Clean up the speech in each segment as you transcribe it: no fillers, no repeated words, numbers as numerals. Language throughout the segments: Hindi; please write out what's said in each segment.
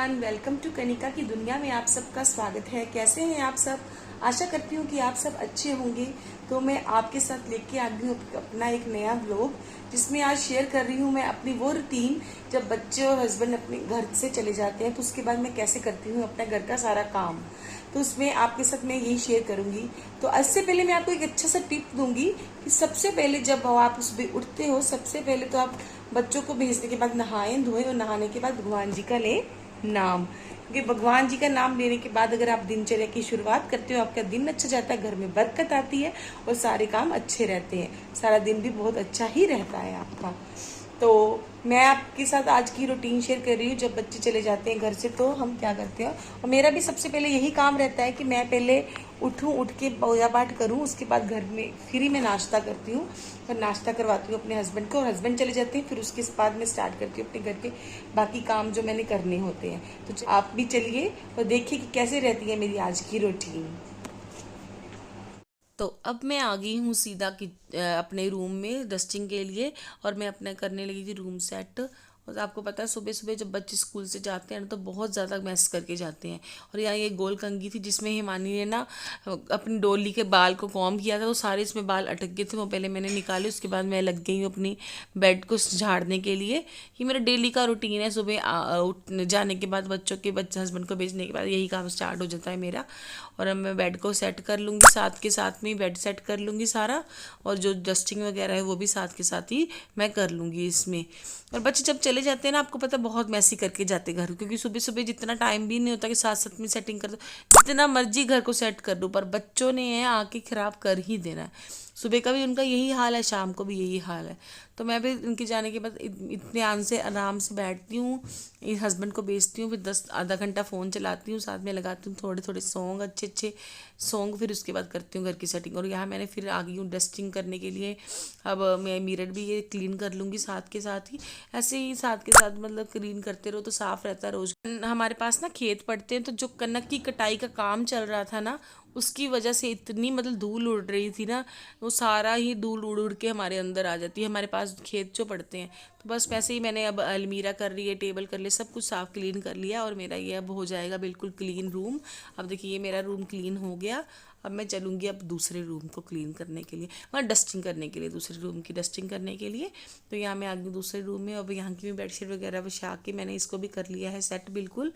एवरीवन, वेलकम टू कनिका की दुनिया में आप सबका स्वागत है। कैसे हैं आप सब? आशा करती हूँ कि आप सब अच्छे होंगे। तो मैं आपके साथ लेके आ गई हूँ अपना एक नया व्लॉग, जिसमें आज शेयर कर रही हूँ मैं अपनी वो रूटीन जब बच्चे और हस्बैंड अपने घर से चले जाते हैं तो उसके बाद मैं कैसे करती हूँ अपने घर का सारा काम। तो उसमें आपके साथ मैं यही शेयर करूंगी। तो इससे पहले मैं आपको एक अच्छा सा टिप दूंगी कि सबसे पहले जब आप सुबह उठते हो, सबसे पहले तो आप बच्चों को भेजने के बाद नहाएं धोएं और नहाने के बाद भगवान जी का ले नाम, क्योंकि भगवान जी का नाम लेने के बाद अगर आप दिनचर्या की शुरुआत करते हो, आपका दिन अच्छा जाता है, घर में बरकत आती है और सारे काम अच्छे रहते हैं, सारा दिन भी बहुत अच्छा ही रहता है आपका। तो मैं आपके साथ आज की रूटीन शेयर कर रही हूँ। जब बच्चे चले जाते हैं घर से तो हम क्या करते हैं, और मेरा भी सबसे पहले यही काम रहता है कि मैं पहले उठ के पूजा पाठ करूँ, उसके बाद घर में फिर ही मैं नाश्ता करती हूँ और नाश्ता करवाती हूँ अपने हस्बैंड को, और हस्बैंड चले जाते हैं, फिर उसके बाद मैं स्टार्ट करती हूँ अपने घर के बाकी काम जो मैंने करने होते हैं। तो आप भी चलिए और देखिए कि कैसे रहती है मेरी आज की रूटीन। तो अब मैं आ गई हूँ सीधा कि अपने रूम में डस्टिंग के लिए, और मैं अपना करने लगी थी रूम सेट। और आपको पता है सुबह सुबह जब बच्चे स्कूल से जाते हैं ना तो बहुत ज़्यादा मैस करके जाते हैं। और यहाँ ये गोल कंघी थी जिसमें हिमानी ने ना अपनी डोली के बाल को कॉम्ब किया था, तो सारे इसमें बाल अटक गए थे, वो पहले मैंने निकाले। उसके बाद मैं लग गई हूँ अपनी बेड को झाड़ने के लिए। ये मेरा डेली का रूटीन है, सुबह उठ जाने के बाद बच्चे हस्बैंड को भेजने के बाद यही काम स्टार्ट हो जाता है मेरा। और अब मैं बेड को सेट कर लूँगी, साथ के साथ में ही बेड सेट कर लूँगी सारा, और जो डस्टिंग वगैरह है वो भी साथ के साथ ही मैं कर लूँगी इसमें। और बच्चे जब चले जाते हैं ना, आपको पता है बहुत मैसी करके जाते घर, क्योंकि सुबह सुबह जितना टाइम भी नहीं होता कि साथ साथ में सेटिंग कर दो, जितना मर्जी घर को सेट कर दो, पर बच्चों ने है आके खराब कर ही देना है। सुबह का भी उनका यही हाल है, शाम को भी यही हाल है। तो मैं भी उनके जाने के बाद इत्मीनान से आराम से बैठती हूँ, हस्बैंड को भेजती हूँ, फिर आधा घंटा फ़ोन चलाती हूँ, साथ में लगाती हूँ थोड़े थोड़े सॉन्ग, अच्छे अच्छे सॉन्ग, फिर उसके बाद करती हूँ घर की सेटिंग। और यहाँ मैंने फिर आ गई हूँ डस्टिंग करने के लिए। अब मैं मिरर भी ये क्लीन कर लूँगी साथ के साथ ही। ऐसे ही साथ के साथ मतलब क्लीन करते रहो तो साफ़ रहता है रोज़। हमारे पास ना खेत पड़ते हैं, तो जो कनक की कटाई का काम चल रहा था ना, उसकी वजह से इतनी मतलब धूल उड़ रही थी ना, वो सारा ही धूल उड़ उड़ के हमारे अंदर आ जाती है। हमारे पास खेत जो पड़ते हैं, तो बस वैसे ही मैंने अब अलमीरा कर रही है, टेबल कर लिया, सब कुछ साफ़ क्लीन कर लिया, और मेरा ये अब हो जाएगा बिल्कुल क्लीन रूम। अब देखिए ये मेरा रूम क्लीन हो गया। अब मैं चलूँगी अब दूसरे रूम को क्लीन करने के लिए, मतलब डस्टिंग करने के लिए, दूसरे रूम की डस्टिंग करने के लिए। तो यहाँ मैं आ गई दूसरे रूम में। अब यहाँ की भी बेडशीट वगैरह बिछा के मैंने इसको भी कर लिया है सेट बिल्कुल,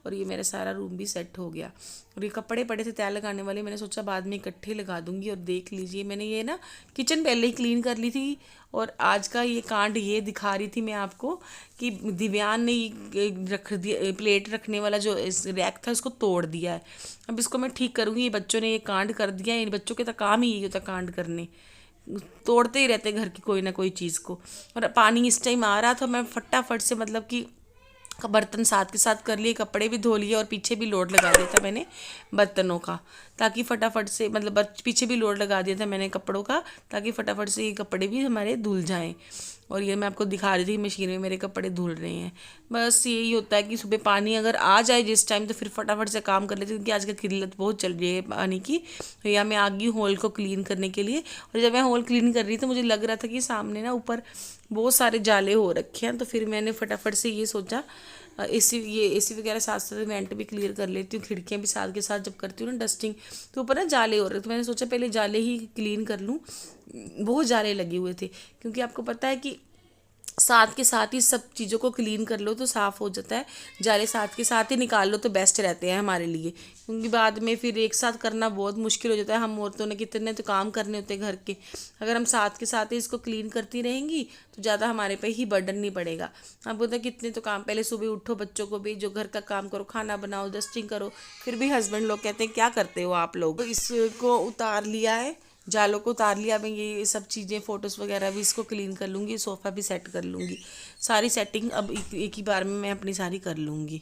और ये मेरा सारा रूम भी सेट हो गया। और ये कपड़े पड़े थे तय लगाने वाले, मैंने सोचा बाद में इकट्ठे लगा दूंगी। और देख लीजिए मैंने ये ना किचन पहले ही क्लीन कर ली थी, और आज का ये कांड ये दिखा रही थी मैं आपको कि दिव्यान ने ये रख दिया, प्लेट रखने वाला जो रैक था उसको तोड़ दिया है। अब इसको मैं ठीक करूँगी। ये बच्चों ने ये कांड कर दिया, इन बच्चों के तो काम ही यही होता कांड करने, तोड़ते ही रहते घर की कोई ना कोई चीज़ को। और पानी इस टाइम आ रहा था, मैं फटाफट से मतलब कि बर्तन साथ के साथ कर लिए, कपड़े भी धो लिए, और पीछे भी लोड लगा दिया था मैंने बर्तनों का, ताकि फटाफट से मतलब पीछे भी लोड लगा दिया था मैंने कपड़ों का, ताकि फटाफट से ये कपड़े भी हमारे धुल जाएं। और ये मैं आपको दिखा रही थी मशीन में मेरे कपड़े धुल रहे हैं। बस यही होता है कि सुबह पानी अगर आ जाए जिस टाइम, तो फिर फटाफट से काम कर लेते हैं, क्योंकि आजकल किल्लत बहुत चल रही है पानी की। तो यहाँ मैं आ गई हॉल को क्लीन करने के लिए। और जब मैं हॉल क्लीन कर रही थी, मुझे लग रहा था कि सामने ना ऊपर बहुत सारे जाले हो रखे हैं, तो फिर मैंने फटाफट से ये सोचा एसी वगैरह साथ साथ वेंट भी क्लियर कर लेती हूँ, खिड़कियाँ भी साथ के साथ जब करती हूँ ना डस्टिंग, तो ऊपर ना जाले हो रहे, तो मैंने सोचा पहले जाले ही क्लीन कर लूँ। बहुत जाले लगे हुए थे, क्योंकि आपको पता है कि साथ के साथ ही सब चीज़ों को क्लीन कर लो तो साफ़ हो जाता है। जाले साथ के साथ ही निकाल लो तो बेस्ट रहते हैं हमारे लिए, क्योंकि बाद में फिर एक साथ करना बहुत मुश्किल हो जाता है। हम औरतों ने कितने तो काम करने होते हैं घर के, अगर हम साथ के साथ ही इसको क्लीन करती रहेंगी तो ज़्यादा हमारे पे ही बर्डन नहीं पड़ेगा। आप बोलते हैं कितने तो काम, पहले सुबह उठो, बच्चों को भी जो घर का काम करो, खाना बनाओ, डस्टिंग करो, फिर भी हस्बैंड लोग कहते हैं क्या करते हो आप लोग। इसको उतार लिया है, जालों को उतार लिया। मैं ये सब चीज़ें फ़ोटोज़ वगैरह भी इसको क्लीन कर लूँगी, सोफ़ा भी सेट कर लूँगी, सारी सेटिंग अब एक ही बार में मैं अपनी सारी कर लूँगी।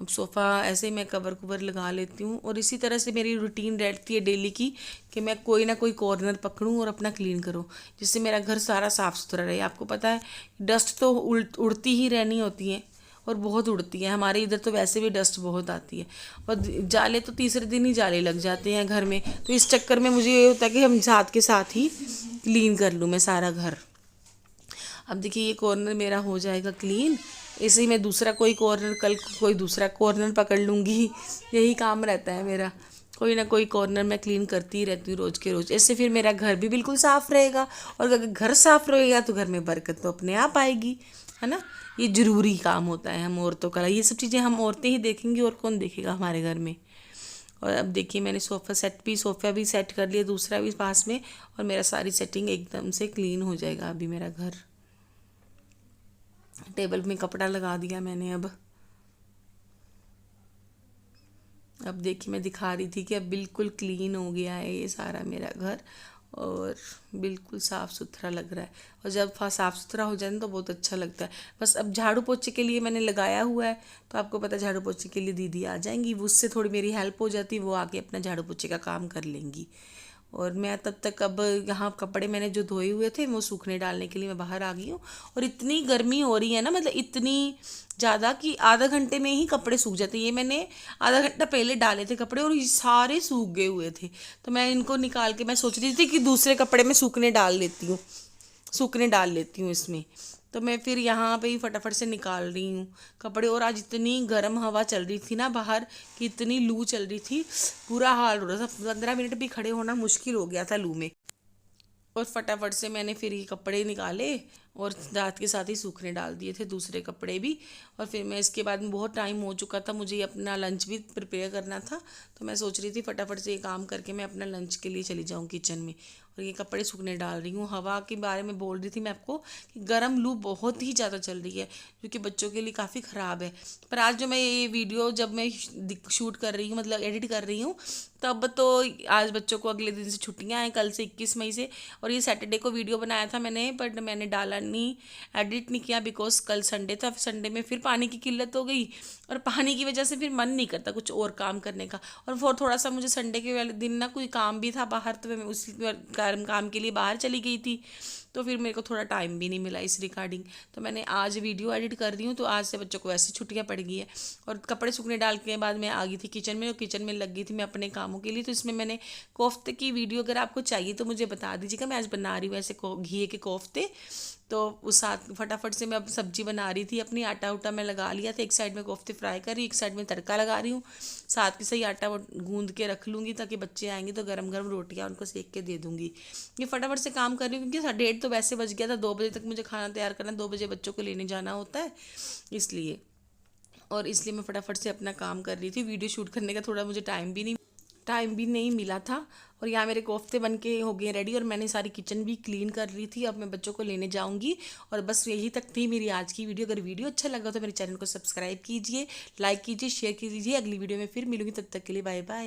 अब सोफ़ा ऐसे ही मैं कवर कुवर लगा लेती हूँ, और इसी तरह से मेरी रूटीन रहती है डेली की, कि मैं कोई ना कोई कॉर्नर पकड़ूँ और अपना क्लीन करूँ, जिससे मेरा घर सारा साफ़ सुथरा रहे। आपको पता है डस्ट तो उड़ती ही रहनी होती है, और बहुत उड़ती है, हमारे इधर तो वैसे भी डस्ट बहुत आती है। और जाले तो तीसरे दिन ही जाले लग जाते हैं घर में, तो इस चक्कर में मुझे ये होता है कि हम साथ के साथ ही क्लीन कर लूँ मैं सारा घर। अब देखिए ये कॉर्नर मेरा हो जाएगा क्लीन, इसे ही मैं दूसरा कोई कॉर्नर, कल कोई दूसरा कॉर्नर पकड़ लूँगी। यही काम रहता है मेरा, कोई ना कोई कॉर्नर मैं क्लीन करती ही रहती हूँ रोज़ के रोज़। इससे फिर मेरा घर भी बिल्कुल साफ़ रहेगा, और अगर घर साफ़ रहेगा तो घर में बरकत तो अपने आप आएगी, है ना। ये ज़रूरी काम होता है हम औरतों का, ये सब चीज़ें हम औरतें ही देखेंगी और कौन देखेगा हमारे घर में। और अब देखिए मैंने सोफ़ा भी सेट कर लिया, दूसरा भी पास में, और मेरा सारी सेटिंग एकदम से क्लीन हो जाएगा अभी मेरा घर। टेबल में कपड़ा लगा दिया मैंने। अब देखिए मैं दिखा रही थी कि अब बिल्कुल क्लीन हो गया है ये सारा मेरा घर, और बिल्कुल साफ़ सुथरा लग रहा है। और जब साफ़ सुथरा हो जाए ना तो बहुत अच्छा लगता है। बस अब झाड़ू पोछे के लिए मैंने लगाया हुआ है, तो आपको पता है झाड़ू पोछे के लिए दीदी आ जाएंगी, वो उससे थोड़ी मेरी हेल्प हो जाती है, वो आके अपना झाड़ू पोछे का काम कर लेंगी। और मैं तब तक, अब यहाँ कपड़े मैंने जो धोए हुए थे वो सूखने डालने के लिए मैं बाहर आ गई हूँ। और इतनी गर्मी हो रही है ना, मतलब इतनी ज़्यादा कि आधा घंटे में ही कपड़े सूख जाते हैं। ये मैंने आधा घंटा पहले डाले थे कपड़े और ये सारे सूख गए हुए थे, तो मैं इनको निकाल के मैं सोच रही थी कि दूसरे कपड़े में सूखने डाल लेती हूँ इसमें। तो मैं फिर यहाँ पे ही फटाफट से निकाल रही हूँ कपड़े। और आज इतनी गर्म हवा चल रही थी ना बाहर, कि इतनी लू चल रही थी, बुरा हाल हो रहा था। 15 मिनट भी खड़े होना मुश्किल हो गया था लू में। और फटाफट से मैंने फिर ये कपड़े निकाले और रात के साथ ही सूखने डाल दिए थे दूसरे कपड़े भी। और फिर मैं इसके बाद में, बहुत टाइम हो चुका था, मुझे अपना लंच भी प्रिपेयर करना था, तो मैं सोच रही थी फटाफट से ये काम करके मैं अपना लंच के लिए चली जाऊँ किचन में। और ये कपड़े सूखने डाल रही हूँ। हवा के बारे में बोल रही थी मैं आपको कि गर्म लू बहुत ही ज़्यादा चल रही है, जो कि बच्चों के लिए काफ़ी ख़राब है। पर आज जो मैं ये वीडियो जब मैं शूट कर रही हूँ, मतलब एडिट कर रही हूँ, तब तो आज बच्चों को अगले दिन से छुट्टियाँ हैं, कल से 21 मई से। और ये सैटरडे को वीडियो बनाया था मैंने, बट मैंने डाला नहीं, एडिट नहीं किया, बिकॉज कल संडे था। संडे में फिर पानी की किल्लत हो गई, और पानी की वजह से फिर मन नहीं करता कुछ और काम करने का। और फिर थोड़ा सा मुझे संडे के वाले दिन ना कोई काम भी था बाहर, तो मैं उसी काम के लिए बाहर चली गई थी, तो फिर मेरे को थोड़ा टाइम भी नहीं मिला इस रिगार्डिंग। तो मैंने आज वीडियो एडिट कर रही हूँ, तो आज से बच्चों को ऐसी छुट्टियाँ पड़ गई है। और कपड़े सूखने डाल के बाद मैं आ गई थी किचन में, और किचन में लग गई थी मैं अपने कामों के लिए। तो इसमें मैंने कोफ्ते की वीडियो अगर आपको चाहिए तो मुझे बता दीजिएगा, मैं आज बना रही हूँ ऐसे घी के कोफ्ते। तो उस साथ फटाफट से मैं अब सब्जी बना रही थी अपनी, आटा उटा मैं लगा लिया था, एक साइड में कोफ्ते फ्राई कर रही, एक साइड में तड़का लगा रही हूँ। साथ के सही आटा गूंद के रख लूँगी, ताकि बच्चे आएंगे तो गरम गरम रोटियाँ उनको सेक के दे दूँगी। ये फटाफट से काम कर रही हूँ, क्योंकि 1:30 तो वैसे बज गया था, 2 बजे तक मुझे खाना तैयार करना, 2 बजे बच्चों को लेने जाना होता है इसलिए। और इसलिए मैं फटाफट से अपना काम कर रही थी। वीडियो शूट करने का थोड़ा मुझे टाइम भी नहीं मिला था। और यहाँ मेरे कोफ्ते बन के हो गए रेडी, और मैंने सारी किचन भी क्लीन कर रही थी। अब मैं बच्चों को लेने जाऊँगी। और बस यही तक थी मेरी आज की वीडियो। अगर वीडियो अच्छा लगा तो मेरे चैनल को सब्सक्राइब कीजिए, लाइक कीजिए, शेयर कीजिए। अगली वीडियो में फिर मिलूंगी, तब तक के लिए बाय बाय।